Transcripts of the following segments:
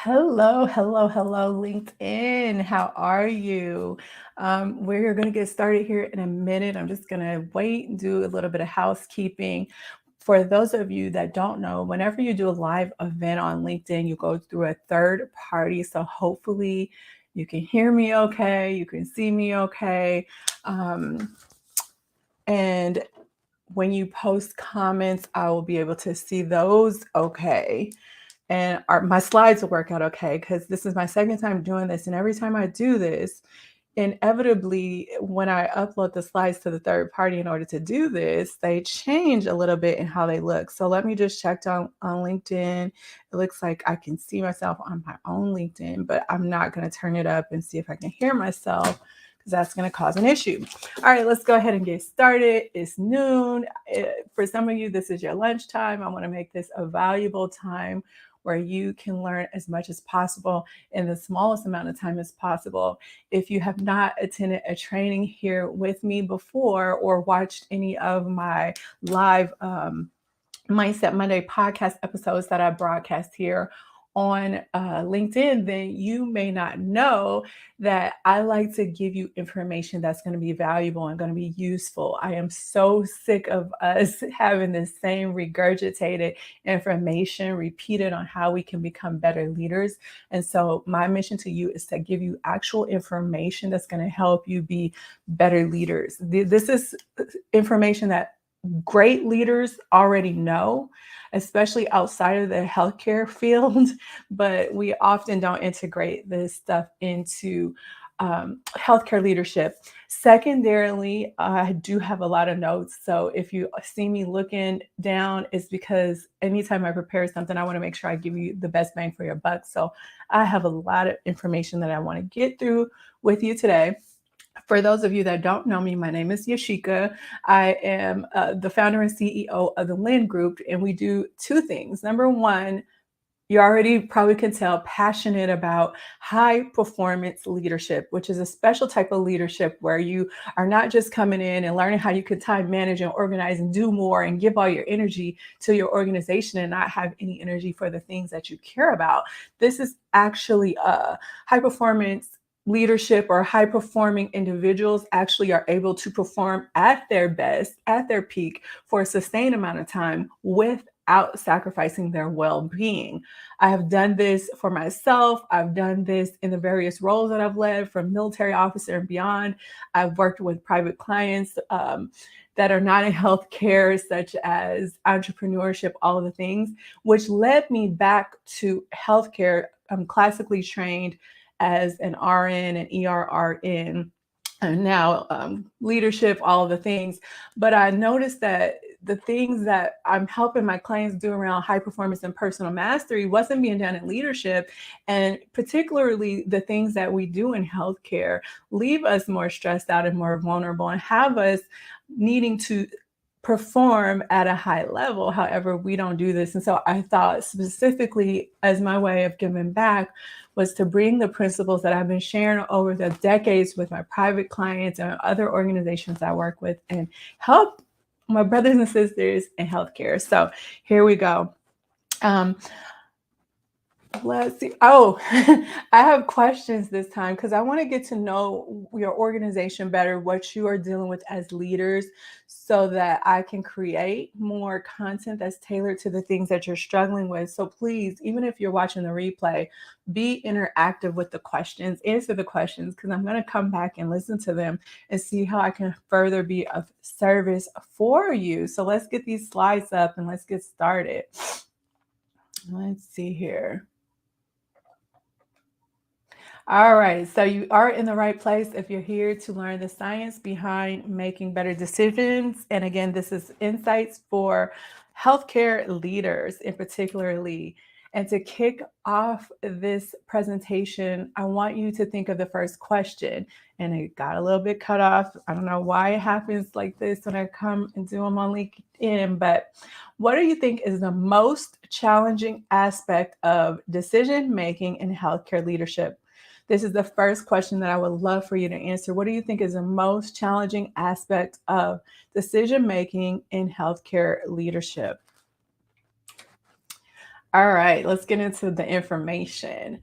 Hello, hello, hello, LinkedIn. How are you? We're going to get started here in a minute. I'm just going to wait and do a little bit of housekeeping. For those of you that don't know, whenever you do a live event on LinkedIn, you go through a third party. So hopefully you can hear me okay, you can see me okay. And when you post comments, I will be able to see those okay, and my slides will work out okay, because this is my second time doing this. And every time I do this, inevitably, when I upload the slides to the third party in order to do this, they change a little bit in how they look. So let me just check down on LinkedIn. It looks like I can see myself on my own LinkedIn, but I'm not going to turn it up and see if I can hear myself, because that's going to cause an issue. All right, let's go ahead and get started. It's noon. For some of you, this is your lunchtime. I want to make this a valuable time where you can learn as much as possible in the smallest amount of time as possible. If you have not attended a training here with me before or watched any of my live Mindset Monday podcast episodes that I broadcast here on LinkedIn, then you may not know that I like to give you information that's going to be valuable and going to be useful. I am so sick of us having the same regurgitated information repeated on how we can become better leaders. And so my mission to you is to give you actual information that's going to help you be better leaders. This is information that great leaders already know, especially outside of the healthcare field, but we often don't integrate this stuff into healthcare leadership. Secondarily, I do have a lot of notes. So if you see me looking down, it's because anytime I prepare something, I want to make sure I give you the best bang for your buck. So I have a lot of information that I want to get through with you today. For those of you that don't know me, my name is Yashika. I am the founder and CEO of the Lynn Group, and we do two things. Number one, you already probably can tell, passionate about high performance leadership, which is a special type of leadership where you are not just coming in and learning how you can time manage and organize and do more and give all your energy to your organization and not have any energy for the things that you care about. This is actually a high performance leadership, or high performing individuals actually are able to perform at their best, at their peak, for a sustained amount of time without sacrificing their well-being. I have done this for myself. I've done this in the various roles that I've led, from military officer and beyond. I've worked with private clients that are not in healthcare, such as entrepreneurship, all of the things, which led me back to healthcare. I'm classically trained as an RN and ERRN, and now leadership, all of the things. But I noticed that the things that I'm helping my clients do around high performance and personal mastery wasn't being done in leadership. And particularly the things that we do in healthcare leave us more stressed out and more vulnerable and have us needing to perform at a high level. However, we don't do this. And so I thought, specifically as my way of giving back, was to bring the principles that I've been sharing over the decades with my private clients and other organizations I work with, and help my brothers and sisters in healthcare. So here we go. Let's see. Oh, I have questions this time because I want to get to know your organization better, what you are dealing with as leaders, so that I can create more content that's tailored to the things that you're struggling with. So please, even if you're watching the replay, be interactive with the questions, answer the questions, because I'm going to come back and listen to them and see how I can further be of service for you. So let's get these slides up and let's get started. Let's see here. All right, so you are in the right place if you're here to learn the science behind making better decisions. And again, this is insights for healthcare leaders in particularly. And to kick off this presentation, I want you to think of the first question. And it got a little bit cut off. I don't know why it happens like this when I come and do them on LinkedIn, but what do you think is the most challenging aspect of decision making in healthcare leadership? This is the first question that I would love for you to answer. What do you think is the most challenging aspect of decision making in healthcare leadership? All right, let's get into the information.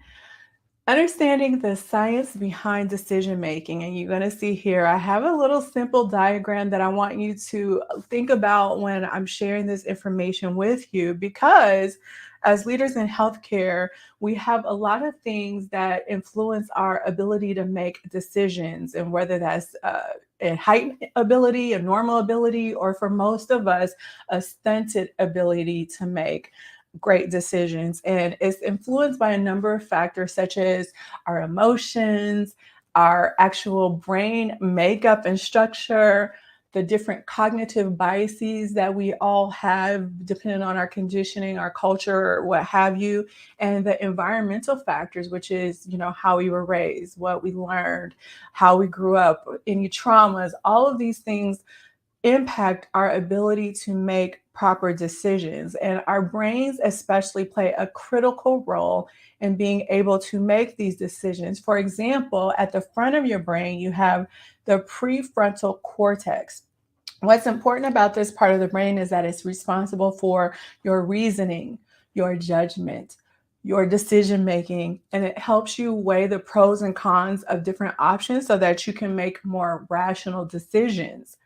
Understanding the science behind decision making. And you're going to see here, I have a little simple diagram that I want you to think about when I'm sharing this information with you, because as leaders in healthcare, we have a lot of things that influence our ability to make decisions, and whether that's a heightened ability, a normal ability, or for most of us, a stunted ability to make great decisions. And it's influenced by a number of factors, such as our emotions, our actual brain makeup and structure, the different cognitive biases that we all have, depending on our conditioning, our culture, or what have you, and the environmental factors, which is, how we were raised, what we learned, how we grew up, any traumas, all of these things impact our ability to make proper decisions. And our brains, especially, play a critical role in being able to make these decisions. For example, at the front of your brain, you have the prefrontal cortex. What's important about this part of the brain is that it's responsible for your reasoning, your judgment, your decision making, and it helps you weigh the pros and cons of different options so that you can make more rational decisions.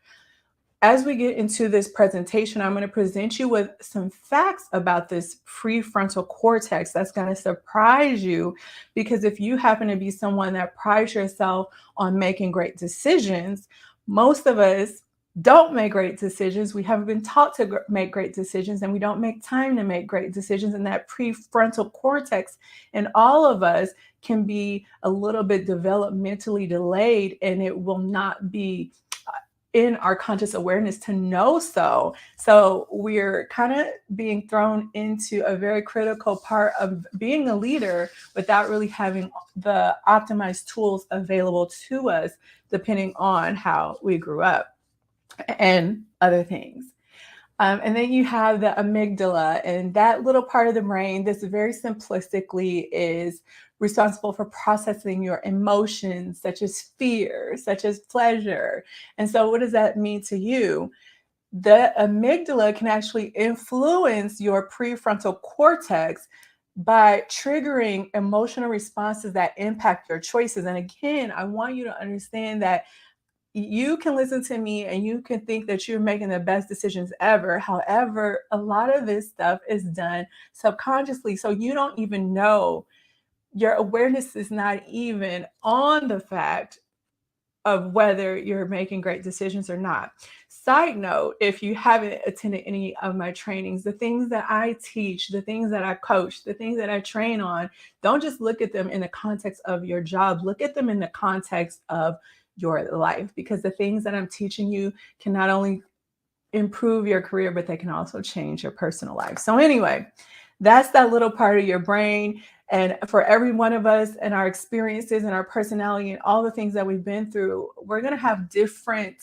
As we get into this presentation, I'm going to present you with some facts about this prefrontal cortex that's going to surprise you, because if you happen to be someone that prides yourself on making great decisions, most of us don't make great decisions. We haven't been taught to make great decisions, and we don't make time to make great decisions. And that prefrontal cortex in all of us can be a little bit developmentally delayed, and it will not be in our conscious awareness to know so. So we're kind of being thrown into a very critical part of being a leader without really having the optimized tools available to us, depending on how we grew up and other things. And then you have the amygdala, and that little part of the brain, this very simplistically is responsible for processing your emotions, such as fear, such as pleasure. And so, what does that mean to you? The amygdala can actually influence your prefrontal cortex by triggering emotional responses that impact your choices. And again, I want you to understand that you can listen to me and you can think that you're making the best decisions ever. However, a lot of this stuff is done subconsciously. So you don't even know, your awareness is not even on the fact of whether you're making great decisions or not. Side note, if you haven't attended any of my trainings, the things that I teach, the things that I coach, the things that I train on, don't just look at them in the context of your job, look at them in the context of your life, because the things that I'm teaching you can not only improve your career, but they can also change your personal life. So, anyway, that's that little part of your brain. And for every one of us and our experiences and our personality and all the things that we've been through, we're going to have different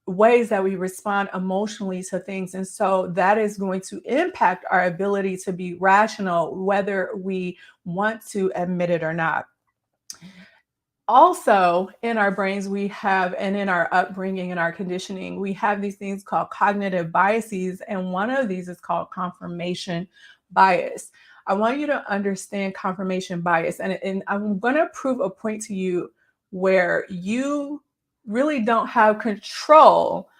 ways that we respond emotionally to things. And so that is going to impact our ability to be rational, whether we want to admit it or not. Also, in our brains, we have, and in our upbringing and our conditioning, we have these things called cognitive biases. And one of these is called confirmation bias. I want you to understand confirmation bias. And I'm going to prove a point to you where you really don't have control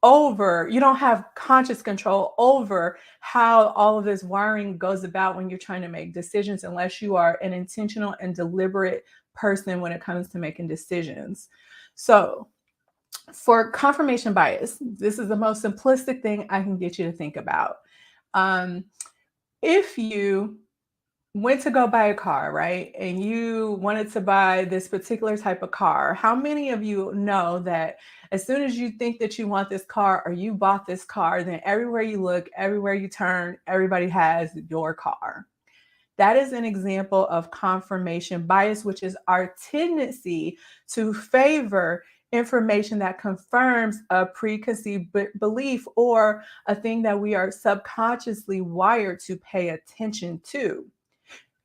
over, you don't have conscious control over how all of this wiring goes about when you're trying to make decisions, unless you are an intentional and deliberate person when it comes to making decisions. So, for confirmation bias, this is the most simplistic thing I can get you to think about. Um, if you went to go buy a car, right? And you wanted to buy this particular type of car. How many of you know that as soon as you think that you want this car or you bought this car, then everywhere you look, everywhere you turn, everybody has your car? That is an example of confirmation bias, which is our tendency to favor information that confirms a preconceived belief or a thing that we are subconsciously wired to pay attention to.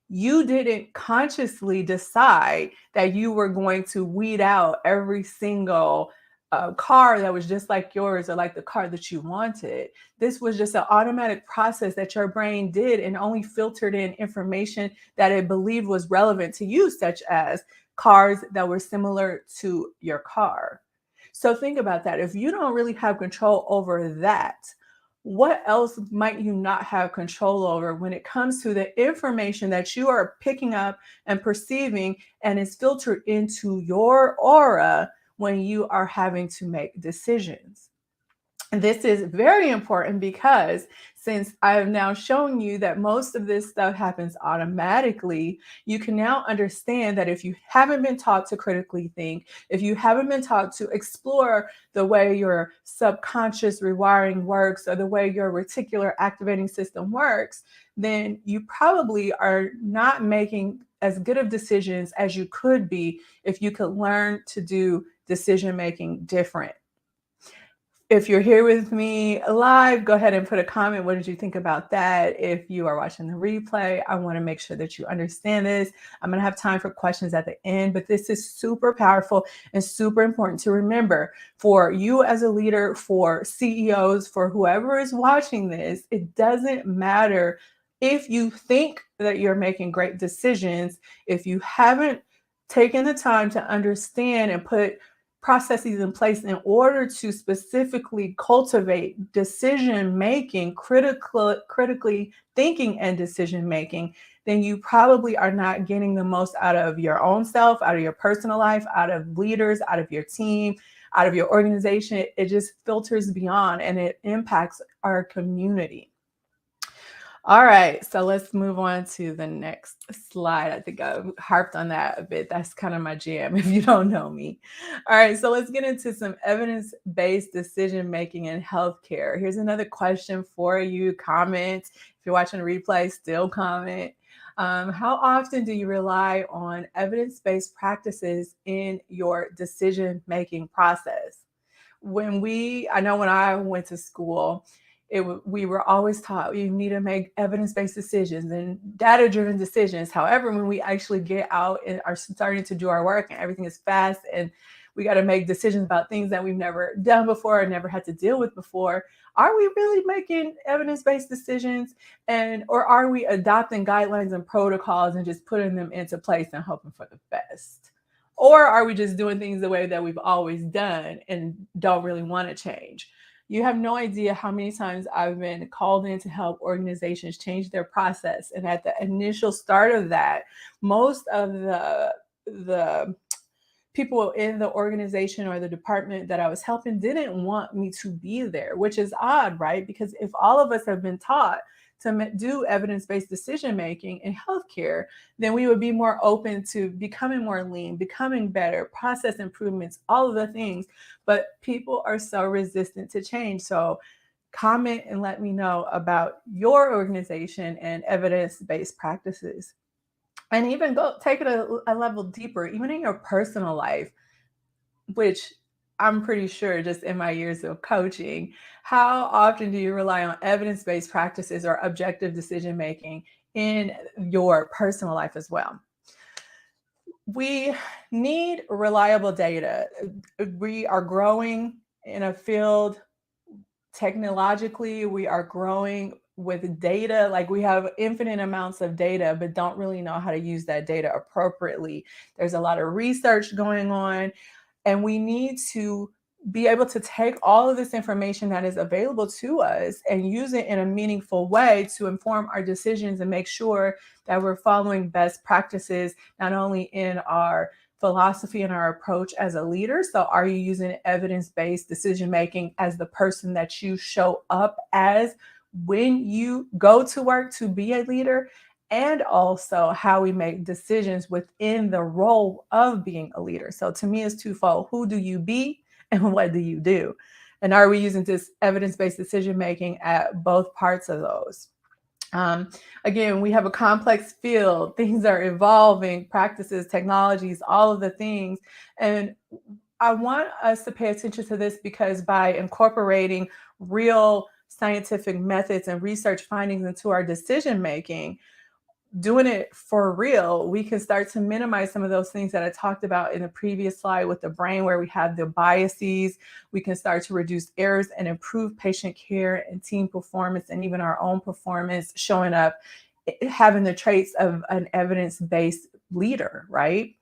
You didn't consciously decide that you were going to weed out every single a car that was just like yours or like the car that you wanted. This was just an automatic process that your brain did and only filtered in information that it believed was relevant to you, such as cars that were similar to your car. So think about that. If you don't really have control over that, what else might you not have control over when it comes to the information that you are picking up and perceiving and is filtered into your aura when you are having to make decisions? This is very important because since I have now shown you that most of this stuff happens automatically, you can now understand that if you haven't been taught to critically think, if you haven't been taught to explore the way your subconscious rewiring works or the way your reticular activating system works, then you probably are not making as good of decisions as you could be if you could learn to do decision making different. If you're here with me live, go ahead and put a comment. What did you think about that? If you are watching the replay, I want to make sure that you understand this. I'm going to have time for questions at the end, but this is super powerful and super important to remember for you as a leader, for CEOs, for whoever is watching this. It doesn't matter if you think that you're making great decisions, if you haven't taken the time to understand and put processes in place in order to specifically cultivate decision making, critically thinking and decision making, then you probably are not getting the most out of your own self, out of your personal life, out of leaders, out of your team, out of your organization. It just filters beyond and it impacts our community. All right, so let's move on to the next slide. I think I harped on that a bit. That's kind of my jam if you don't know me. All right, so let's get into some evidence-based decision making in healthcare. Here's another question for you. Comment. If you're watching a replay, still comment. How often do you rely on evidence-based practices in your decision making process? I know when I went to school, we were always taught you need to make evidence-based decisions and data-driven decisions. However, when we actually get out and are starting to do our work and everything is fast and we got to make decisions about things that we've never done before or never had to deal with before, are we really making evidence-based decisions, and or are we adopting guidelines and protocols and just putting them into place and hoping for the best? Or are we just doing things the way that we've always done and don't really want to change? You have no idea how many times I've been called in to help organizations change their process. And at the initial start of that, most of the people in the organization or the department that I was helping didn't want me to be there, which is odd, right? Because if all of us have been taught to do evidence-based decision making in healthcare, then we would be more open to becoming more lean, becoming better, process improvements, all of the things. But people are so resistant to change. So comment and let me know about your organization and evidence-based practices. And even go take it a level deeper, even in your personal life, which I'm pretty sure just in my years of coaching, how often do you rely on evidence-based practices or objective decision making in your personal life as well? We need reliable data. We are growing in a field technologically, we are growing with data. Like we have infinite amounts of data, but don't really know how to use that data appropriately. There's a lot of research going on, and we need to be able to take all of this information that is available to us and use it in a meaningful way to inform our decisions and make sure that we're following best practices, not only in our philosophy and our approach as a leader. So, are you using evidence based decision making as the person that you show up as when you go to work to be a leader? And also how we make decisions within the role of being a leader. So to me, it's twofold. Who do you be and what do you do? And are we using this evidence-based decision making at both parts of those? Um, Again, we have a complex field. Things are evolving, practices, technologies, all of the things. And I want us to pay attention to this because by incorporating real scientific methods and research findings into our decision making, doing it for real, we can start to minimize some of those things that I talked about in the previous slide with the brain, where we have the biases. We can start to reduce errors and improve patient care and team performance, and even our own performance, showing up, having the traits of an evidence based leader, right?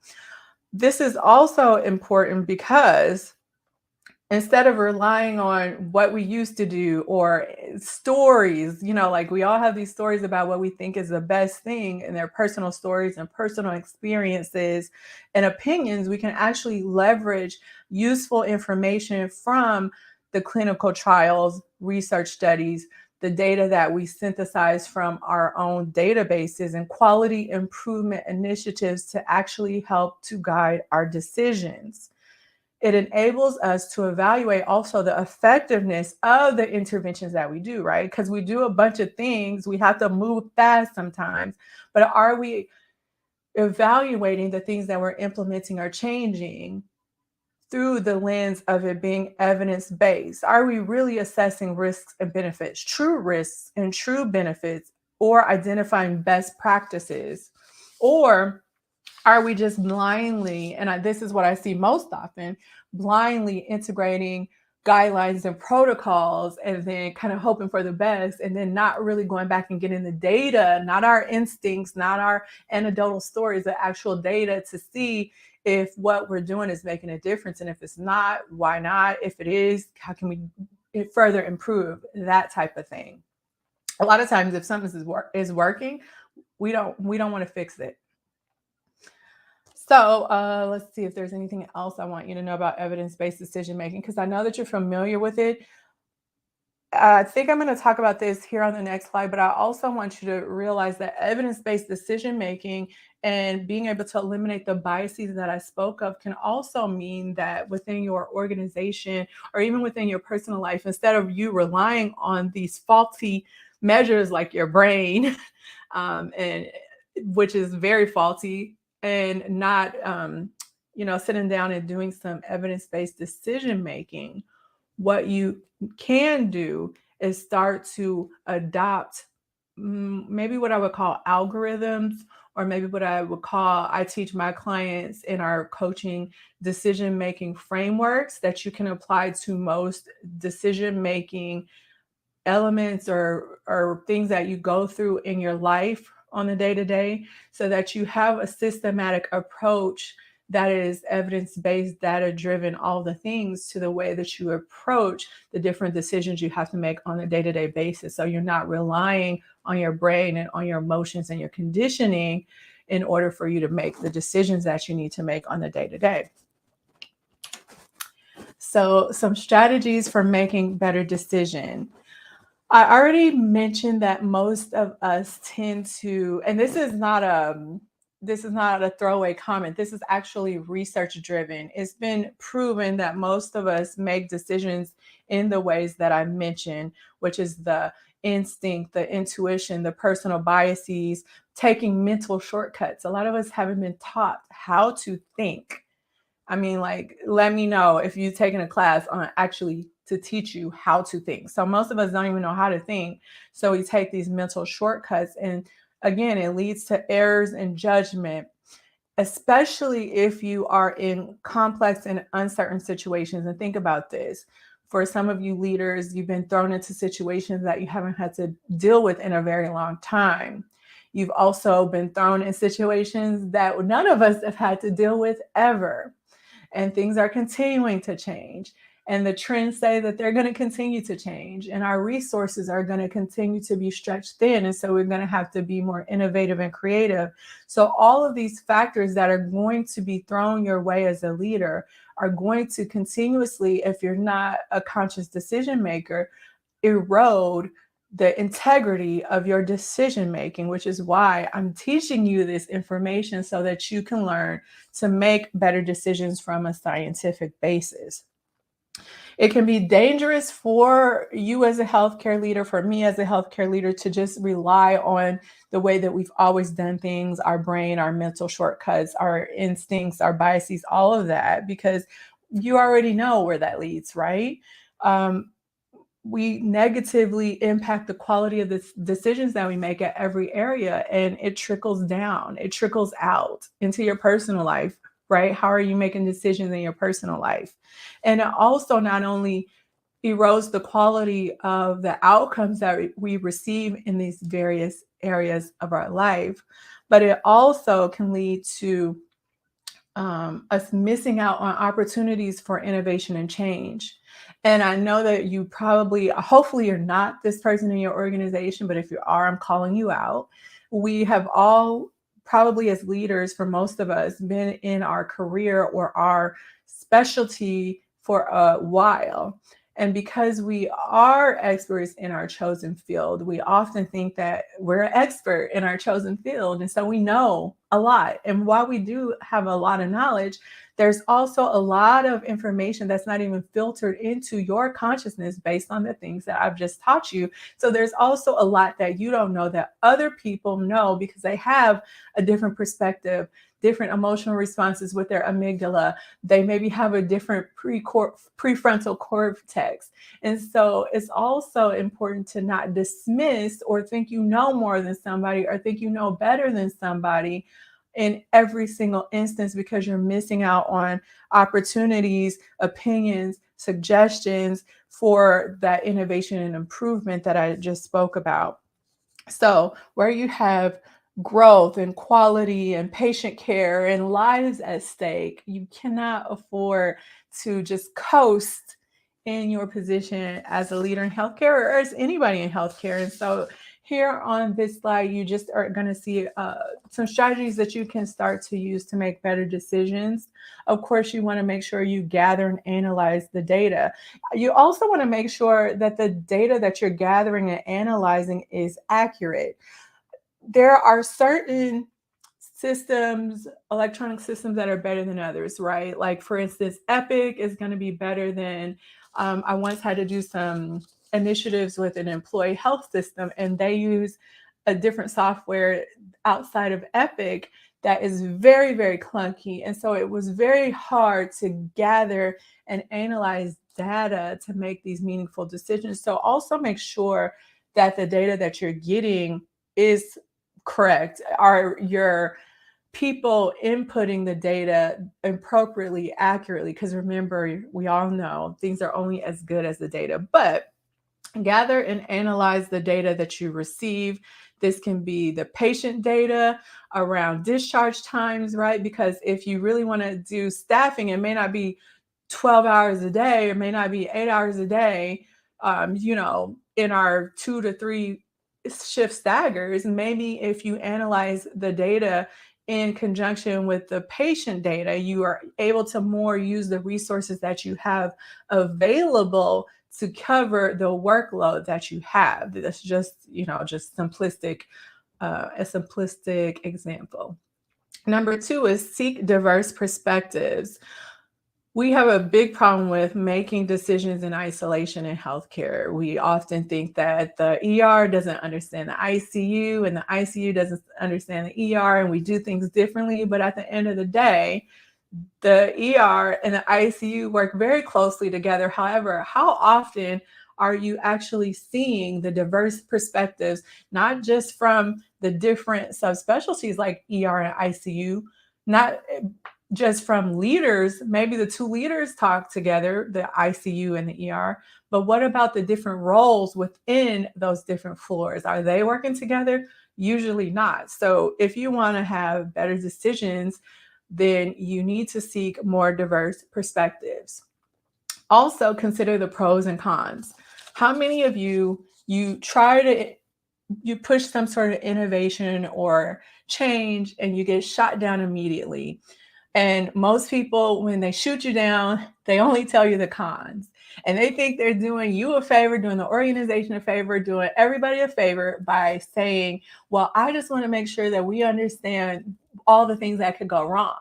This is also important because instead of relying on what we used to do or stories, like we all have these stories about what we think is the best thing, and their personal stories and personal experiences and opinions, we can actually leverage useful information from the clinical trials, research studies, the data that we synthesize from our own databases, and quality improvement initiatives to actually help to guide our decisions. It enables us to evaluate also the effectiveness of the interventions that we do, right? Because we do a bunch of things, we have to move fast sometimes, but are we evaluating the things that we're implementing or changing through the lens of it being evidence based? Are we really assessing risks and benefits, true risks and true benefits, or identifying best practices? Or are we just blindly, and this is what I see most often, blindly integrating guidelines and protocols and then kind of hoping for the best, and then not really going back and getting the data, not our instincts, not our anecdotal stories, the actual data to see if what we're doing is making a difference. And if it's not, why not? If it is, how can we further improve? That type of thing. A lot of times if something is working, we don't want to fix it. So let's see if there's anything else I want you to know about evidence-based decision making, because I know that you're familiar with it. I think I'm going to talk about this here on the next slide, but I also want you to realize that evidence-based decision making and being able to eliminate the biases that I spoke of can also mean that within your organization or even within your personal life, instead of you relying on these faulty measures like your brain, and which is very faulty, and not sitting down and doing some evidence-based decision making, what you can do is start to adopt maybe what I would call algorithms, or maybe what I teach my clients in our coaching, decision making frameworks that you can apply to most decision making elements or things that you go through in your life on the day to day, so that you have a systematic approach that is evidence-based, data-driven, all the things, to the way that you approach the different decisions you have to make on a day-to-day basis. So you're not relying on your brain and on your emotions and your conditioning in order for you to make the decisions that you need to make on the day-to-day. So some strategies for making better decisions. I already mentioned that most of us tend to, and this is not a throwaway comment. This is actually research driven. It's been proven that most of us make decisions in the ways that I mentioned, which is the instinct, the intuition, the personal biases, taking mental shortcuts. A lot of us haven't been taught how to think. I mean, like, let me know if you've taken a class on actually to teach you how to think. So most of us don't even know how to think. So we take these mental shortcuts, and again, it leads to errors in judgment, especially if you are in complex and uncertain situations. And think about this. For some of you leaders, you've been thrown into situations that you haven't had to deal with in a very long time. You've also been thrown in situations that none of us have had to deal with ever. And things are continuing to change. And the trends say that they're going to continue to change, and our resources are going to continue to be stretched thin. And so we're going to have to be more innovative and creative. So all of these factors that are going to be thrown your way as a leader are going to continuously, if you're not a conscious decision maker, erode the integrity of your decision making, which is why I'm teaching you this information, so that you can learn to make better decisions from a scientific basis. It can be dangerous for you as a healthcare leader, for me as a healthcare leader, to just rely on the way that we've always done things, our brain, our mental shortcuts, our instincts, our biases, all of that, because you already know where that leads, right? we negatively impact the quality of the decisions that we make at every area, and it trickles down, it trickles out into your personal life, right? How are you making decisions in your personal life? And it also not only erodes the quality of the outcomes that we receive in these various areas of our life, but it also can lead to us missing out on opportunities for innovation and change. And I know that you probably, hopefully, you're not this person in your organization, but if you are, I'm calling you out. We have all, probably as leaders, for most of us, been in our career or our specialty for a while. And because we are experts in our chosen field, we often think that we're an expert in our chosen field. And so we know a lot. And while we do have a lot of knowledge, there's also a lot of information that's not even filtered into your consciousness based on the things that I've just taught you. So there's also a lot that you don't know that other people know because they have a different perspective, different emotional responses with their amygdala. They maybe have a different prefrontal cortex. And so it's also important to not dismiss or think you know more than somebody or think you know better than somebody in every single instance, because you're missing out on opportunities, opinions, suggestions for that innovation and improvement that I just spoke about. So, where you have growth and quality and patient care and lives at stake, you cannot afford to just coast in your position as a leader in healthcare or as anybody in healthcare. And so, here on this slide, you just are going to see some strategies that you can start to use to make better decisions. Of course, you want to make sure you gather and analyze the data. You also want to make sure that the data that you're gathering and analyzing is accurate. There are certain systems, electronic systems, that are better than others, right? Like, for instance, Epic is going to be better than, I once had to do some initiatives with an employee health system, and they use a different software outside of Epic that is very, very clunky. And so it was very hard to gather and analyze data to make these meaningful decisions. So also make sure that the data that you're getting is correct. Are your people inputting the data appropriately, accurately? Because remember, we all know things are only as good as the data. But gather and analyze the data that you receive. This can be the patient data around discharge times, right? Because if you really want to do staffing, it may not be 12 hours a day, it may not be 8 hours a day, in our 2 to 3 shift staggers. Maybe if you analyze the data in conjunction with the patient data, you are able to more use the resources that you have available to cover the workload that you have. That's just, just simplistic, a simplistic example. Number 2 is seek diverse perspectives. We have a big problem with making decisions in isolation in healthcare. We often think that the ER doesn't understand the ICU and the ICU doesn't understand the ER, and we do things differently. But at the end of the day, the ER and the ICU work very closely together. However, how often are you actually seeing the diverse perspectives, not just from the different subspecialties like ER and ICU, not just from leaders? Maybe the two leaders talk together, the ICU and the ER, but what about the different roles within those different floors? Are they working together? Usually not. So if you want to have better decisions, then you need to seek more diverse perspectives. Also, consider the pros and cons. How many of you push some sort of innovation or change and you get shot down immediately? And most people, when they shoot you down, they only tell you the cons. And they think they're doing you a favor, doing the organization a favor, doing everybody a favor by saying, well, I just want to make sure that we understand all the things that could go wrong.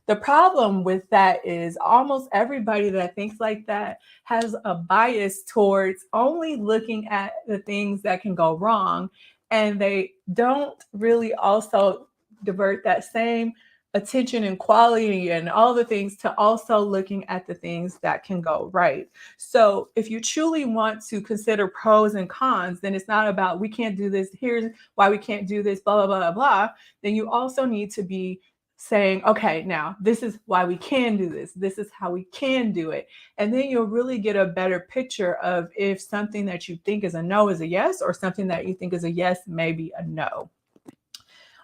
The problem with that is almost everybody that thinks like that has a bias towards only looking at the things that can go wrong. And they don't really also divert that same attention and quality and all the things to also looking at the things that can go right. So if you truly want to consider pros and cons, then it's not about we can't do this, here's why we can't do this, blah, blah, blah, blah. Then you also need to be saying, okay, now this is why we can do this. This is how we can do it. And then you'll really get a better picture of if something that you think is a no is a yes, or something that you think is a yes, maybe a no.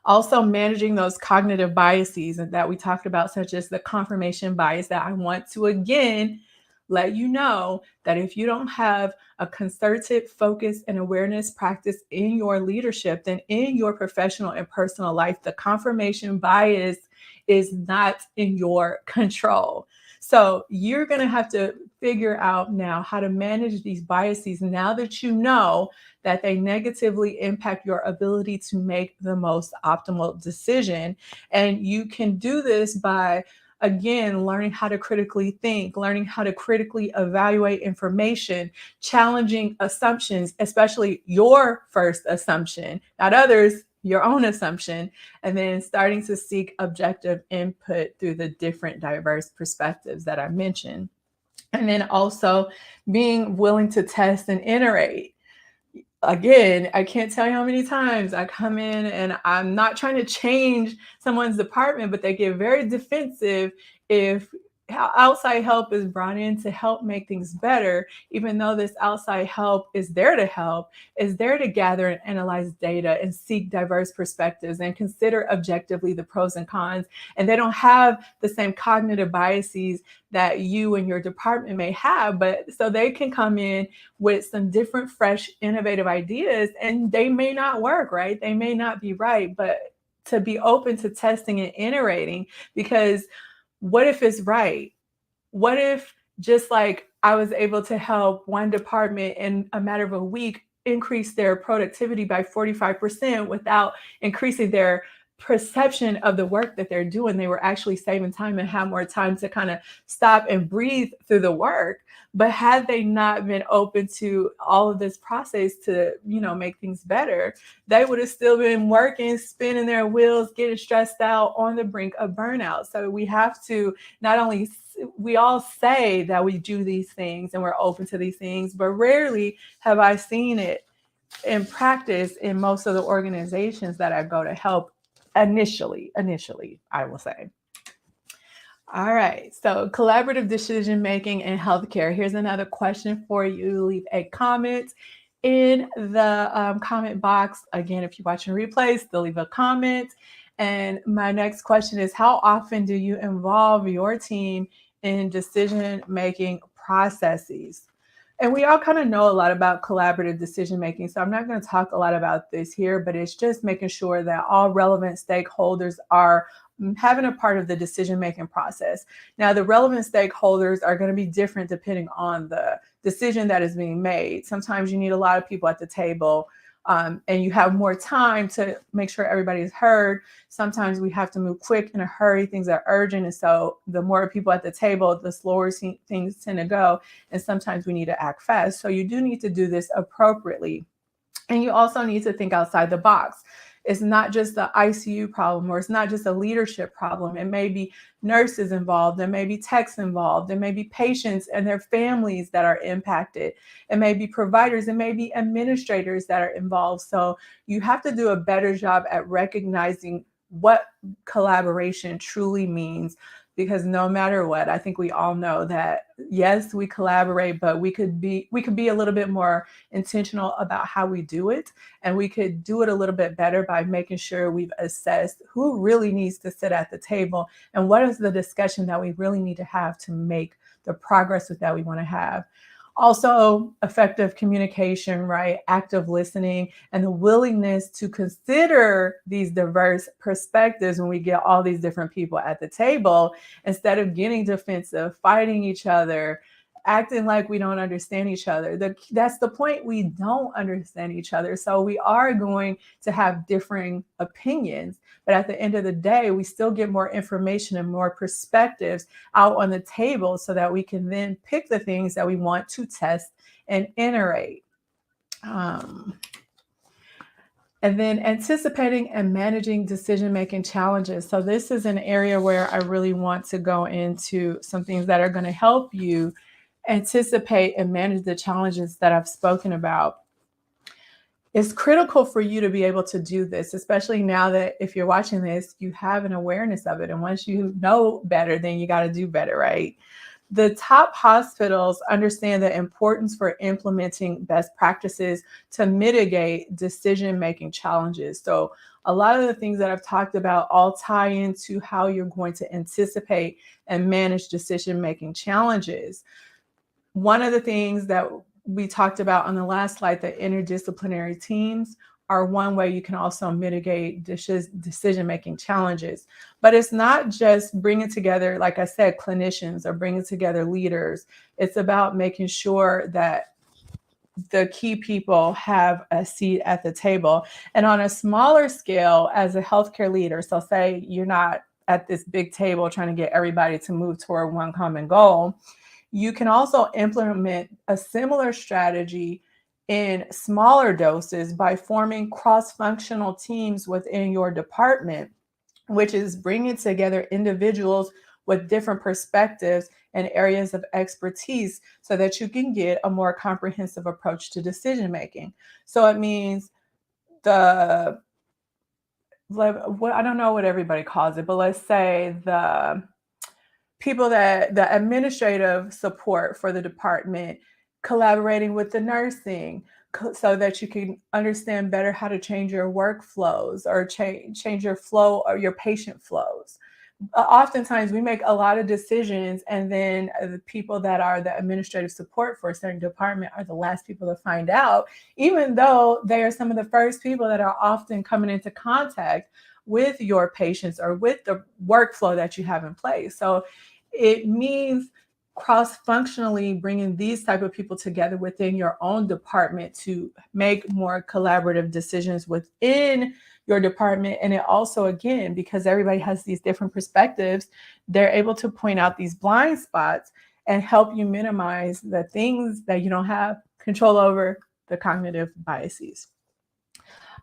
Also, managing those cognitive biases that we talked about, such as the confirmation bias, that I want to again let you know that if you don't have a concerted focus and awareness practice in your leadership, then in your professional and personal life, the confirmation bias is not in your control. So you're going to have to figure out now how to manage these biases now that you know that they negatively impact your ability to make the most optimal decision. And you can do this by, again, learning how to critically think, learning how to critically evaluate information, challenging assumptions, especially your first assumption, not others, your own assumption, and then starting to seek objective input through the different diverse perspectives that I mentioned. And then also being willing to test and iterate. Again, I can't tell you how many times I come in and I'm not trying to change someone's department, but they get very defensive if outside help is brought in to help make things better, even though this outside help is there to help, is there to gather and analyze data and seek diverse perspectives and consider objectively the pros and cons. And they don't have the same cognitive biases that you and your department may have, but so they can come in with some different, fresh, innovative ideas, and they may not work, right? They may not be right, but to be open to testing and iterating, because what if it's right? What if, just like I was able to help one department in a matter of a week increase their productivity by 45% without increasing their perception of the work that they're doing? They were actually saving time and have more time to kind of stop and breathe through the work. But had they not been open to all of this process to, make things better, they would have still been working, spinning their wheels, getting stressed out, on the brink of burnout. So we have to not only, we all say that we do these things and we're open to these things, but rarely have I seen it in practice in most of the organizations that I go to help initially, I will say. All right, so collaborative decision making in healthcare. Here's another question for you. Leave a comment in the comment box. Again, if you're watching replays, still leave a comment. And my next question is, how often do you involve your team in decision making processes? And we all kind of know a lot about collaborative decision making, so I'm not going to talk a lot about this here, but it's just making sure that all relevant stakeholders are having a part of the decision making process. Now, the relevant stakeholders are going to be different depending on the decision that is being made. Sometimes you need a lot of people at the table. And you have more time to make sure everybody is heard. Sometimes we have to move quick in a hurry. Things are urgent. And so the more people at the table, the slower things tend to go. And sometimes we need to act fast. So you do need to do this appropriately. And you also need to think outside the box. It's not just the ICU problem, or it's not just a leadership problem. It may be nurses involved, there may be techs involved, there may be patients and their families that are impacted. It may be providers, it may be administrators that are involved. So you have to do a better job at recognizing what collaboration truly means, because no matter what, I think we all know that yes, we collaborate, but we could be a little bit more intentional about how we do it, and we could do it a little bit better by making sure we've assessed who really needs to sit at the table and what is the discussion that we really need to have to make the progress that we want to have. Also, effective communication, right? Active listening and the willingness to consider these diverse perspectives when we get all these different people at the table, instead of getting defensive, fighting each other, acting like we don't understand each other. That's the point. We don't understand each other. So we are going to have differing opinions. But at the end of the day, we still get more information and more perspectives out on the table so that we can then pick the things that we want to test and iterate. And then anticipating and managing decision-making challenges. So this is an area where I really want to go into some things that are going to help you anticipate and manage the challenges that I've spoken about. It's critical for you to be able to do this, especially now that if you're watching this, you have an awareness of it. And once you know better, then you got to do better, right? The top hospitals understand the importance for implementing best practices to mitigate decision-making challenges. So a lot of the things that I've talked about all tie into how you're going to anticipate and manage decision-making challenges. One of the things that we talked about on the last slide, the interdisciplinary teams are one way you can also mitigate decision-making challenges. But it's not just bringing together, like I said, clinicians or bringing together leaders. It's about making sure that the key people have a seat at the table. And on a smaller scale, as a healthcare leader, so say you're not at this big table trying to get everybody to move toward one common goal, you can also implement a similar strategy in smaller doses by forming cross-functional teams within your department, which is bringing together individuals with different perspectives and areas of expertise so that you can get a more comprehensive approach to decision making. So it means the, what I don't know what everybody calls it, but let's say the people that the administrative support for the department collaborating with the nursing so that you can understand better how to change your workflows or change your flow or your patient flows. Oftentimes we make a lot of decisions and then the people that are the administrative support for a certain department are the last people to find out, even though they are some of the first people that are often coming into contact with your patients or with the workflow that you have in place. So it means cross-functionally bringing these type of people together within your own department to make more collaborative decisions within your department. And it also, again, because everybody has these different perspectives, they're able to point out these blind spots and help you minimize the things that you don't have control over, the cognitive biases.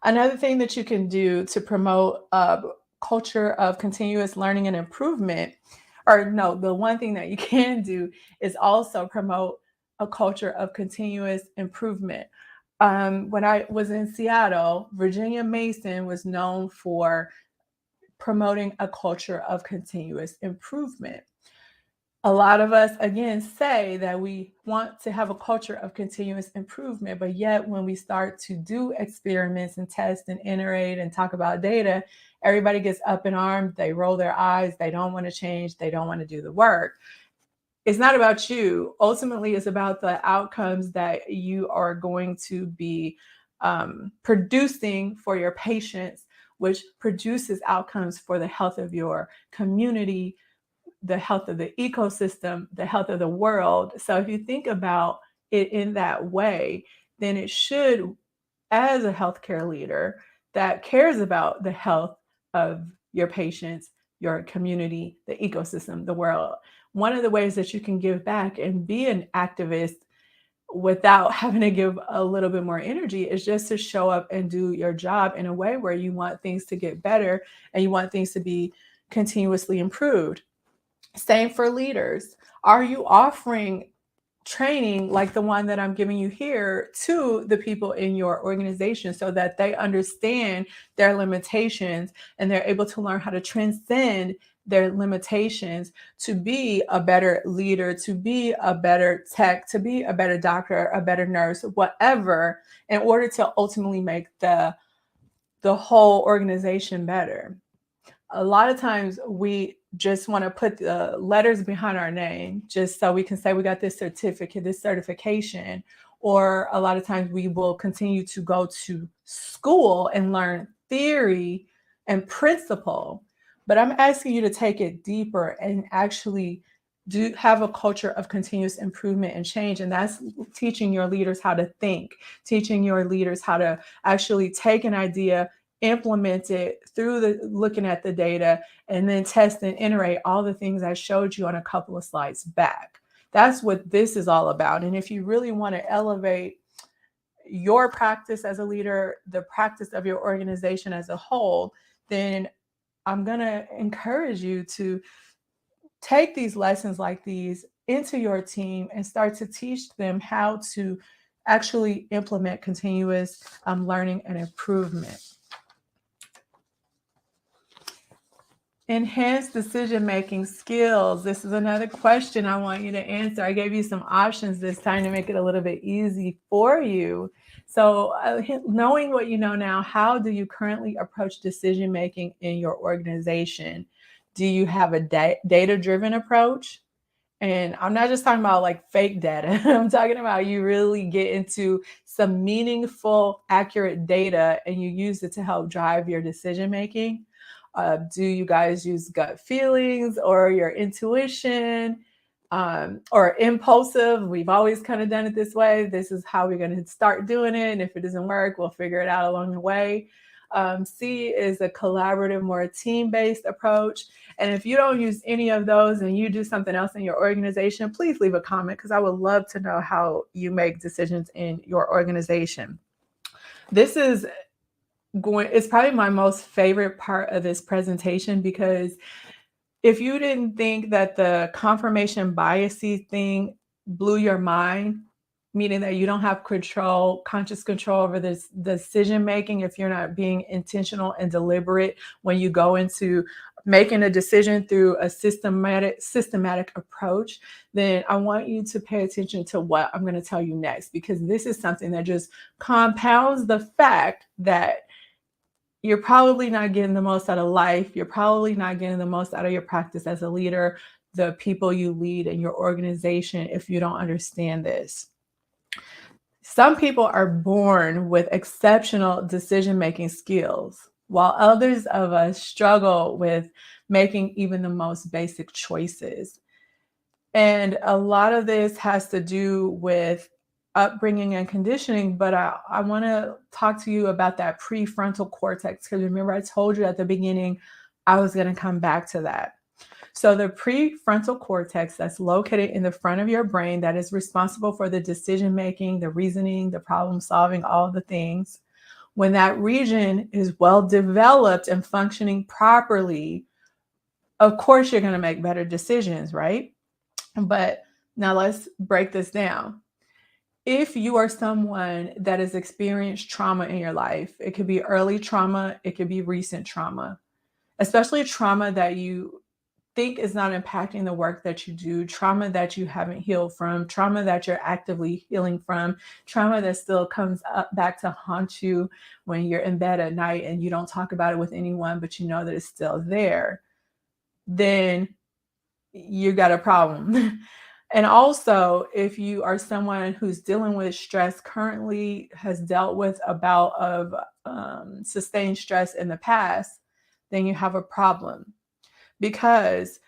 Another thing that you can do to promote a culture of continuous learning and improvement, or no, the one thing that you can do is also promote a culture of continuous improvement. When I was in Seattle, Virginia Mason was known for promoting a culture of continuous improvement. A lot of us, again, say that we want to have a culture of continuous improvement, but yet when we start to do experiments and test and iterate and talk about data, everybody gets up in arms, they roll their eyes, they don't want to change, they don't want to do the work. It's not about you. Ultimately, it's about the outcomes that you are going to be producing for your patients, which produces outcomes for the health of your community, the health of the ecosystem, the health of the world. So if you think about it in that way, then it should, as a healthcare leader that cares about the health of your patients, your community, the ecosystem, the world, one of the ways that you can give back and be an activist without having to give a little bit more energy is just to show up and do your job in a way where you want things to get better and you want things to be continuously improved. Same for leaders. Are you offering training like the one that I'm giving you here to the people in your organization so that they understand their limitations and they're able to learn how to transcend their limitations to be a better leader, to be a better tech, to be a better doctor, a better nurse, whatever, in order to ultimately make the whole organization better. A lot of times we just want to put the letters behind our name just so we can say we got this certificate, this certification. Or a lot of times we will continue to go to school and learn theory and principle. But I'm asking you to take it deeper and actually do have a culture of continuous improvement and change. And that's teaching your leaders how to think, teaching your leaders how to actually take an idea, implement it through the looking at the data, and then test and iterate all the things I showed you on a couple of slides back. That's what this is all about. And if you really want to elevate your practice as a leader, the practice of your organization as a whole, then I'm going to encourage you to take these lessons like these into your team and start to teach them how to actually implement continuous learning and improvement. Enhanced decision-making skills. This is another question I want you to answer. I gave you some options this time to make it a little bit easy for you. So knowing what you know now, how do you currently approach decision-making in your organization? Do you have a data-driven approach? And I'm not just talking about like fake data. I'm talking about you really get into some meaningful, accurate data and you use it to help drive your decision making. Do you guys use gut feelings or your intuition or impulsive? We've always kind of done it this way. This is how we're going to start doing it. And if it doesn't work, we'll figure it out along the way. C is a collaborative, more team-based approach. And if you don't use any of those and you do something else in your organization, please leave a comment because I would love to know how you make decisions in your organization. This is it's probably my most favorite part of this presentation because if you didn't think that the confirmation biases thing blew your mind, meaning that you don't have conscious control over this decision making if you're not being intentional and deliberate when you go into making a decision through a systematic approach, then I want you to pay attention to what I'm going to tell you next, because this is something that just compounds the fact that you're probably not getting the most out of life. You're probably not getting the most out of your practice as a leader, the people you lead in your organization, if you don't understand this. Some people are born with exceptional decision-making skills, while others of us struggle with making even the most basic choices. And a lot of this has to do with upbringing and conditioning, but I want to talk to you about that prefrontal cortex, because remember I told you at the beginning I was going to come back to that. So the prefrontal cortex that's located in the front of your brain, that is responsible for the decision making, the reasoning, the problem solving, all the things. When that region is well developed and functioning properly, of course you're going to make better decisions, right? But now let's break this down. If you are someone that has experienced trauma in your life, it could be early trauma, it could be recent trauma, especially trauma that you think is not impacting the work that you do, trauma that you haven't healed from, trauma that you're actively healing from, trauma that still comes up back to haunt you when you're in bed at night and you don't talk about it with anyone, but you know that it's still there, then you got a problem. And also, if you are someone who's dealing with stress currently, has dealt with a bout of sustained stress in the past, then you have a problem, because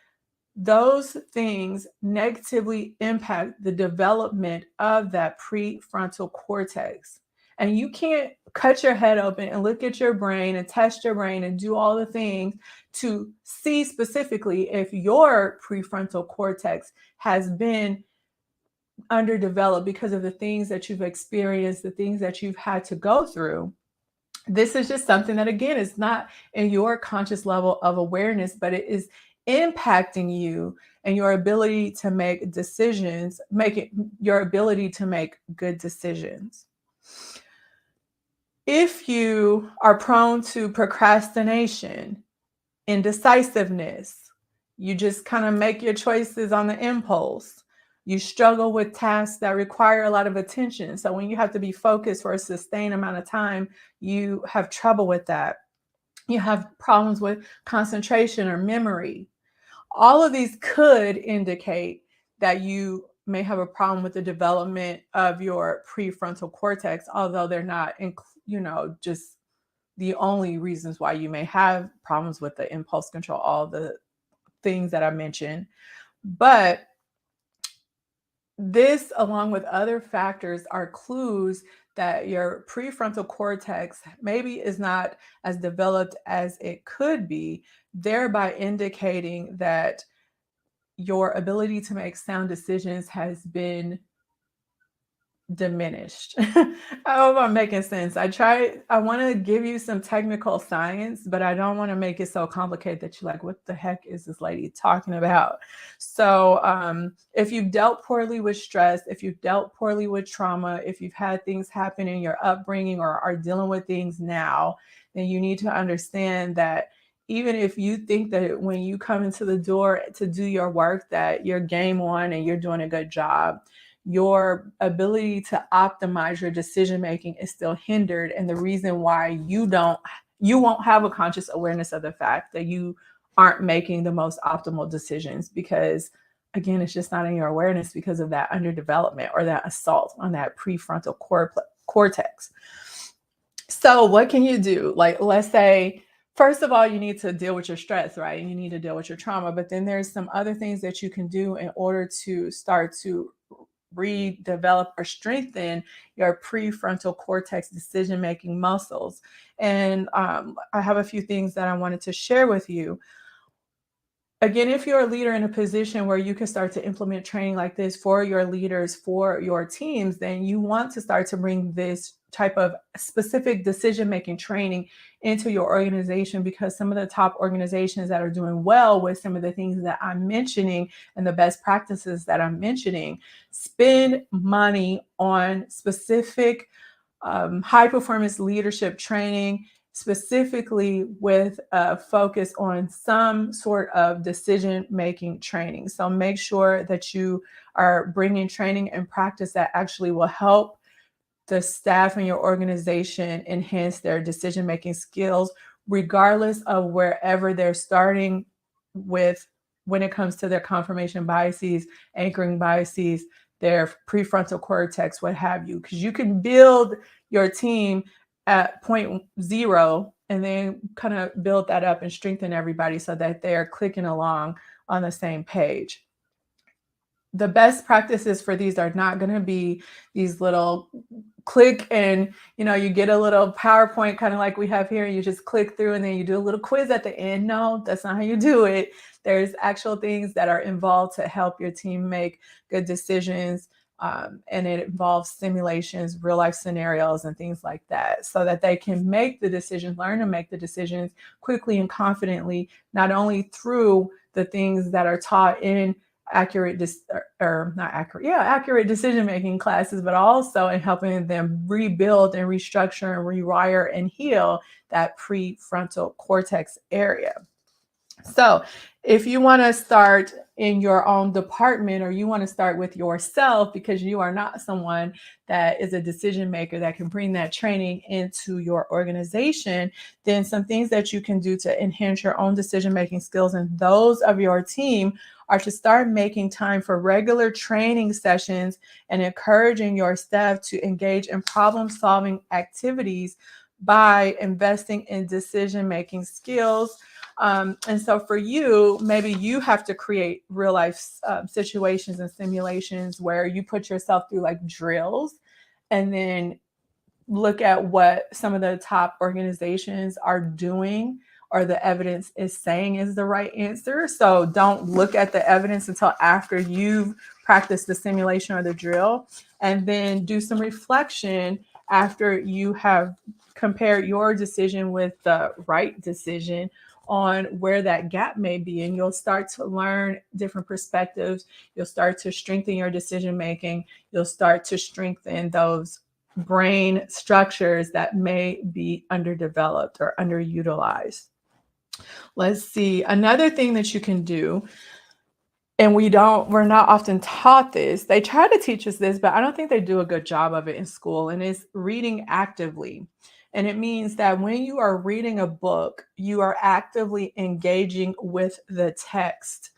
those things negatively impact the development of that prefrontal cortex. And you can't cut your head open and look at your brain and test your brain and do all the things to see specifically if your prefrontal cortex has been underdeveloped because of the things that you've experienced, the things that you've had to go through. This is just something that, again, is not in your conscious level of awareness, but it is impacting you and your ability to make decisions, your ability to make good decisions. If you are prone to procrastination, indecisiveness, you just kind of make your choices on the impulse. You struggle with tasks that require a lot of attention. So when you have to be focused for a sustained amount of time, you have trouble with that. You have problems with concentration or memory. All of these could indicate that you may have a problem with the development of your prefrontal cortex, although they're not, just the only reasons why you may have problems with the impulse control, all the things that I mentioned. But this, along with other factors, are clues that your prefrontal cortex maybe is not as developed as it could be, thereby indicating that your ability to make sound decisions has been diminished. I hope I'm making sense. I want to give you some technical science, but I don't want to make it so complicated that you're like, what the heck is this lady talking about? So, if you've dealt poorly with stress, if you've dealt poorly with trauma, if you've had things happen in your upbringing or are dealing with things now, then you need to understand that even if you think that when you come into the door to do your work that you're game on and you're doing a good job, your ability to optimize your decision making is still hindered. And the reason why you won't have a conscious awareness of the fact that you aren't making the most optimal decisions because again, it's just not in your awareness because of that underdevelopment or that assault on that prefrontal cortex. So what can you do? Like, let's say, first of all, you need to deal with your stress, right? And you need to deal with your trauma. But then there's some other things that you can do in order to start to redevelop or strengthen your prefrontal cortex decision making muscles. And I have a few things that I wanted to share with you. Again, if you're a leader in a position where you can start to implement training like this for your leaders, for your teams, then you want to start to bring this type of specific decision making training into your organization because some of the top organizations that are doing well with some of the things that I'm mentioning and the best practices that I'm mentioning spend money on specific high performance leadership training, specifically with a focus on some sort of decision making training. So make sure that you are bringing training and practice that actually will help the staff in your organization enhance their decision making skills, regardless of wherever they're starting with when it comes to their confirmation biases, anchoring biases, their prefrontal cortex, what have you. Because you can build your team at point zero and then kind of build that up and strengthen everybody so that they're clicking along on the same page. The best practices for these are not going to be these little click and you get a little PowerPoint kind of like we have here, and you just click through and then you do a little quiz at the end. No, that's not how you do it. There's actual things that are involved to help your team make good decisions, and it involves simulations, real life scenarios, and things like that, so that they can make the decisions, learn to make the decisions quickly and confidently, not only through the things that are taught in accurate or not accurate accurate decision making classes, but also in helping them rebuild and restructure and rewire and heal that prefrontal cortex area. So if you want to start in your own department, or you want to start with yourself because you are not someone that is a decision maker that can bring that training into your organization, then some things that you can do to enhance your own decision making skills and those of your team are to start making time for regular training sessions and encouraging your staff to engage in problem solving activities by investing in decision making skills. And so for you, maybe you have to create real life situations and simulations where you put yourself through like drills and then look at what some of the top organizations are doing or the evidence is saying is the right answer. So don't look at the evidence until after you've practiced the simulation or the drill, and then do some reflection after you have compared your decision with the right decision on where that gap may be. And you'll start to learn different perspectives. You'll start to strengthen your decision making. You'll start to strengthen those brain structures that may be underdeveloped or underutilized. Let's see. Another thing that you can do, and we're not often taught this. They try to teach us this, but I don't think they do a good job of it in school, and it's reading actively. And it means that when you are reading a book, you are actively engaging with the text.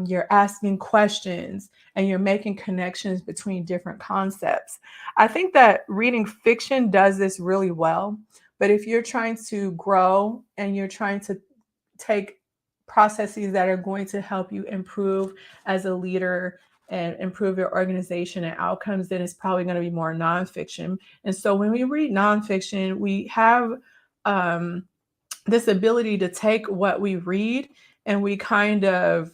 You're asking questions and you're making connections between different concepts. I think that reading fiction does this really well. But if you're trying to grow and you're trying to take processes that are going to help you improve as a leader and improve your organization and outcomes, then it's probably going to be more nonfiction. And so when we read nonfiction, we have this ability to take what we read and we kind of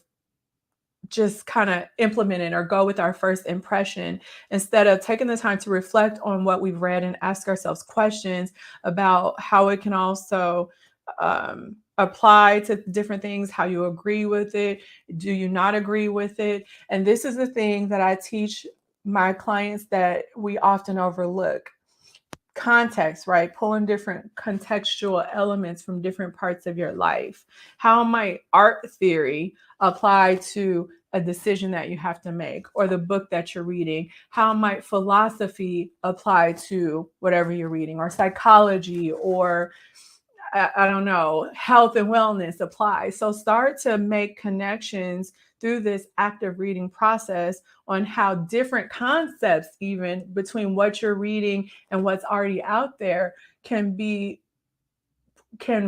just kind of implement it or go with our first impression instead of taking the time to reflect on what we've read and ask ourselves questions about how it can also apply to different things, how you agree with it, do you not agree with it. And this is the thing that I teach my clients that we often overlook: context, right? Pulling different contextual elements from different parts of your life. How might art theory apply to a decision that you have to make or the book that you're reading? How might philosophy apply to whatever you're reading, or psychology, or I don't know, health and wellness apply? So start to make connections through this active reading process on how different concepts, even between what you're reading and what's already out there, can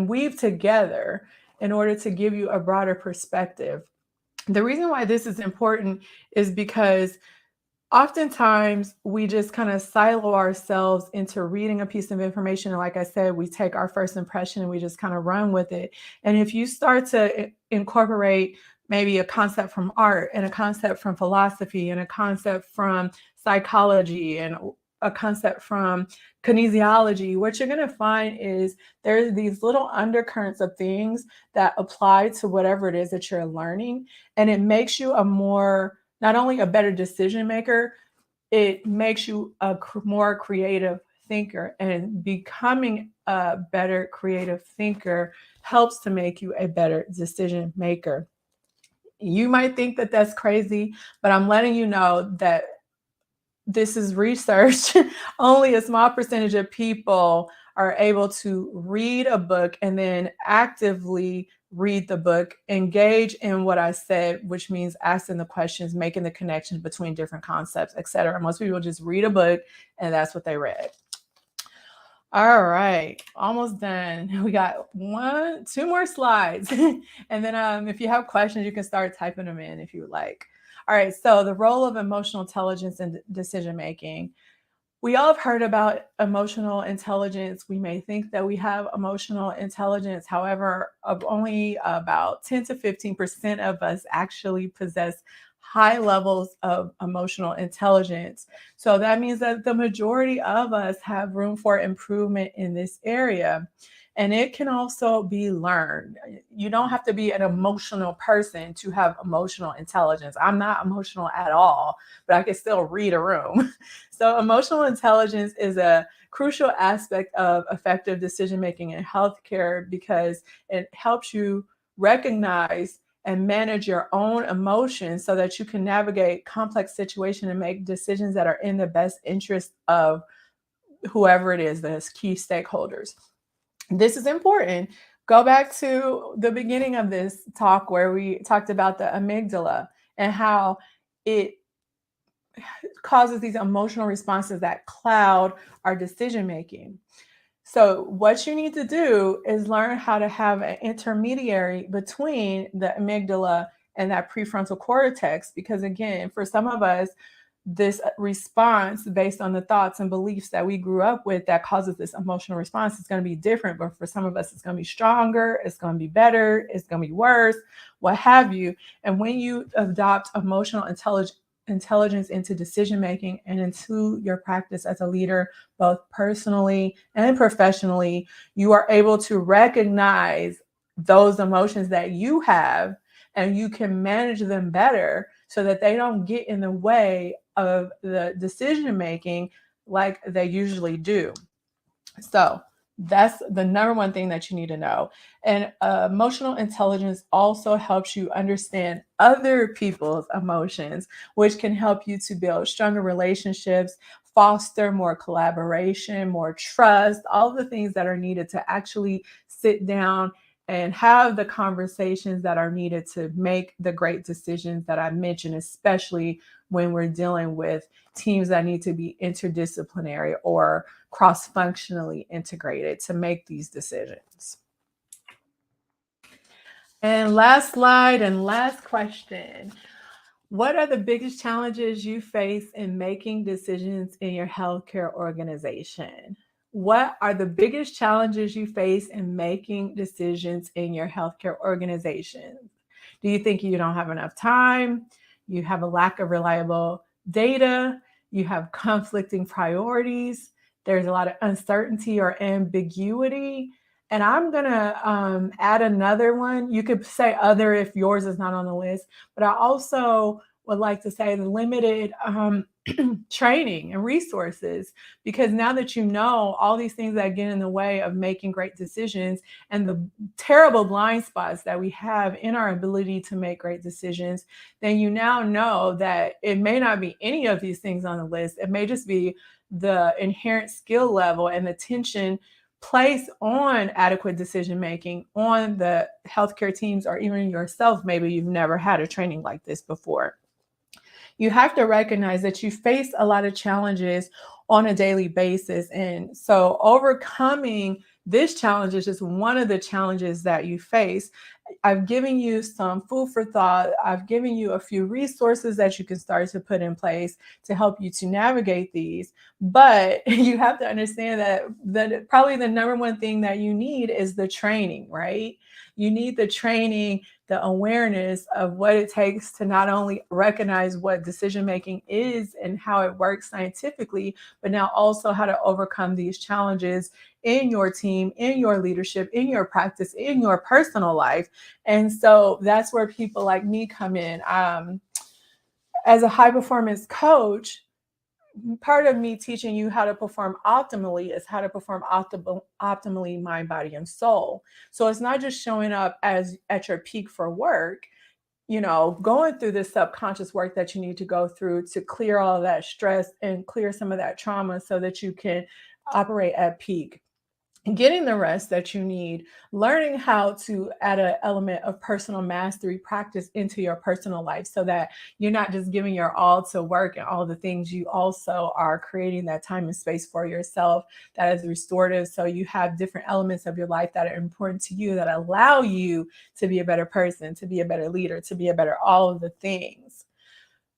weave together in order to give you a broader perspective. The reason why this is important is because oftentimes we just kind of silo ourselves into reading a piece of information. And like I said, we take our first impression and we just kind of run with it. And if you start to incorporate maybe a concept from art and a concept from philosophy and a concept from psychology and a concept from kinesiology, what you're going to find is there's these little undercurrents of things that apply to whatever it is that you're learning. And it makes you a more, not only a better decision maker, it makes you a more creative thinker. And becoming a better creative thinker helps to make you a better decision maker. You might think that that's crazy, but I'm letting you know that this is research. Only a small percentage of people are able to read a book and then actively read the book, engage in what I said, which means asking the questions, making the connections between different concepts, etc. Most people just read a book and that's what they read. All right, almost done. We got two more slides. And then if you have questions, you can start typing them in if you would like. All right, so the role of emotional intelligence in decision making. We all have heard about emotional intelligence. We may think that we have emotional intelligence. However, only about 10 to 15% of us actually possess high levels of emotional intelligence. So that means that the majority of us have room for improvement in this area. And it can also be learned. You don't have to be an emotional person to have emotional intelligence. I'm not emotional at all, but I can still read a room. So, emotional intelligence is a crucial aspect of effective decision making in healthcare because it helps you recognize and manage your own emotions so that you can navigate complex situations and make decisions that are in the best interest of whoever it is, the key stakeholders. This is important. Go back to the beginning of this talk where we talked about the amygdala and how it causes these emotional responses that cloud our decision making. So, what you need to do is learn how to have an intermediary between the amygdala and that prefrontal cortex. Because, again, for some of us, this response based on the thoughts and beliefs that we grew up with that causes this emotional response is going to be different. But for some of us, it's going to be stronger, it's going to be better, it's going to be worse, what have you. And when you adopt emotional intelligence into decision making and into your practice as a leader, both personally and professionally, you are able to recognize those emotions that you have and you can manage them better so that they don't get in the way of the decision making like they usually do. So that's the number one thing that you need to know. And emotional intelligence also helps you understand other people's emotions, which can help you to build stronger relationships, foster more collaboration, more trust, all the things that are needed to actually sit down and have the conversations that are needed to make the great decisions that I mentioned, especially when we're dealing with teams that need to be interdisciplinary or cross-functionally integrated to make these decisions. And last slide and last question. What are the biggest challenges you face in making decisions in your healthcare organization? What are the biggest challenges you face in making decisions in your healthcare organization? Do you think you don't have enough time? You have a lack of reliable data? You have conflicting priorities? There's a lot of uncertainty or ambiguity. And I'm going to add another one. You could say other if yours is not on the list, but I also would like to say the limited training and resources, because now that you know all these things that get in the way of making great decisions and the terrible blind spots that we have in our ability to make great decisions, then you now know that it may not be any of these things on the list. It may just be the inherent skill level and the tension placed on adequate decision making on the healthcare teams, or even yourself. Maybe you've never had a training like this before. You have to recognize that you face a lot of challenges on a daily basis. And so overcoming this challenge is just one of the challenges that you face. I've given you some food for thought. I've given you a few resources that you can start to put in place to help you to navigate these. But you have to understand that probably the number one thing that you need is the training, right? You need the training, the awareness of what it takes to not only recognize what decision making is and how it works scientifically, but now also how to overcome these challenges in your team, in your leadership, in your practice, in your personal life. And so that's where people like me come in. As a high performance coach, part of me teaching you how to perform optimally is how to perform optimally mind, body, and soul. So it's not just showing up as at your peak for work, going through this subconscious work that you need to go through to clear all of that stress and clear some of that trauma so that you can operate at peak. Getting the rest that you need, learning how to add an element of personal mastery practice into your personal life so that you're not just giving your all to work and all the things. You also are creating that time and space for yourself that is restorative. So you have different elements of your life that are important to you that allow you to be a better person, to be a better leader, to be a better all of the things.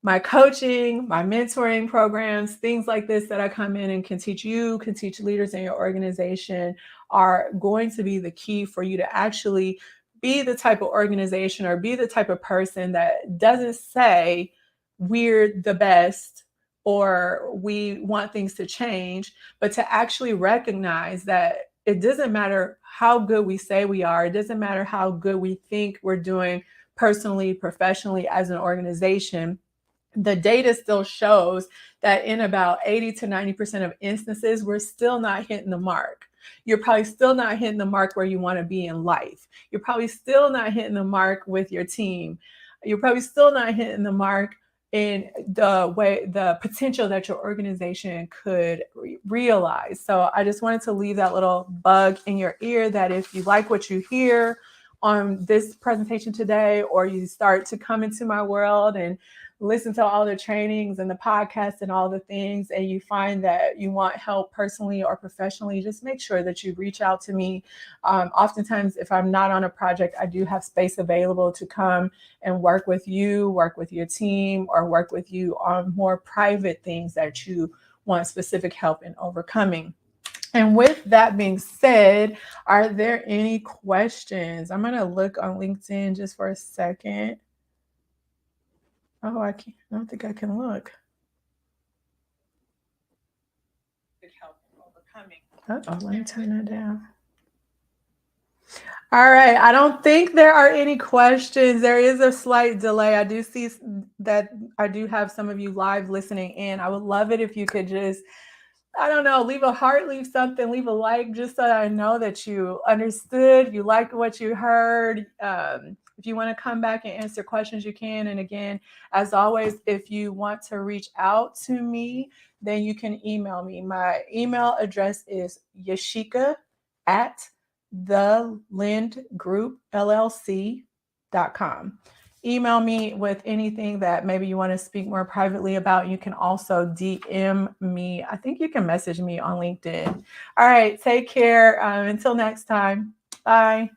My coaching, my mentoring programs, things like this that I come in and can teach you, can teach leaders in your organization, are going to be the key for you to actually be the type of organization or be the type of person that doesn't say we're the best or we want things to change, but to actually recognize that it doesn't matter how good we say we are. It doesn't matter how good we think we're doing personally, professionally, as an organization. The data still shows that in about 80 to 90% of instances, we're still not hitting the mark. You're probably still not hitting the mark where you want to be in life. You're probably still not hitting the mark with your team. You're probably still not hitting the mark in the potential that your organization could realize. So I just wanted to leave that little bug in your ear that if you like what you hear on this presentation today, or you start to come into my world and listen to all the trainings and the podcasts and all the things, and you find that you want help personally or professionally, just make sure that you reach out to me. Oftentimes, if I'm not on a project, I do have space available to come and work with you, work with your team, or work with you on more private things that you want specific help in overcoming. And with that being said, are there any questions? I'm going to look on LinkedIn just for a second. Oh, I don't think I can look. Uh-oh, let me turn that down. All right. I don't think there are any questions. There is a slight delay. I do see that I do have some of you live listening in. I would love it if you could just, I don't know, leave a heart, leave something, leave a like, just so I know that you understood, you liked what you heard. If you want to come back and answer questions, you can. And again, as always, if you want to reach out to me, then you can email me. My email address is yashika@thelindgroupllc.com. Email me with anything that maybe you want to speak more privately about. You can also DM me. I think you can message me on LinkedIn. All right, take care. Until next time. Bye.